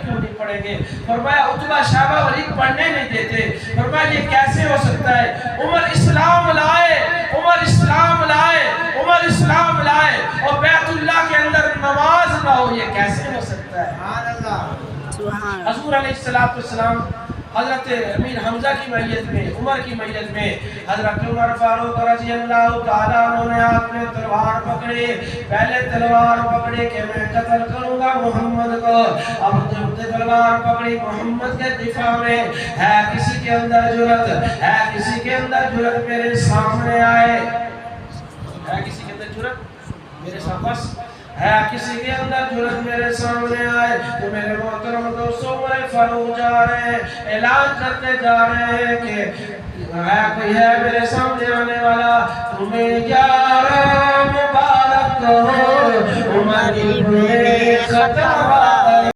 کیوں نہیں پڑھیں گے؟ فرمایا عتبہ شیبہ ولید پڑھنے نہیں دیتے۔ فرمایا یہ کیسے ہو سکتا ہے؟ عمر اسلام لائے، عمر اسلام لائے، عمر اسلام لائے اور بیت اللہ کے اندر نماز نہ ہو، یہ کیسے ہو سکتا ہے؟ حضور علیہ السلام حضرت امیر حمزہ کی میت میں، عمر کی میت میں حضرت عمر فاروق رضی اللہ تعالیٰ عنہ نے ہاتھ میں تلوار پکڑے، پہلے تلوار پکڑے کہ میں قتل کروں گا محمد کو، اب جب تلوار پکڑی محمد کے دفاع میں، ہے کسی کے اندر جرات، ہے کسی کے اندر جرات میرے سامنے آئے، ہے کسی کے اندر جرات میرے سامنے بس ہے کسی کے اندر جرات میرے سامنے آئے تو میرے محترم دوستوں عمر فاروق جا رہے ہیں، اعلان کرتے جا رہے ہیں کہ ہے کوئی ہے میرے سامنے آنے والا، تمہیں جارہ مبارک ہو عمر ابن خطاب۔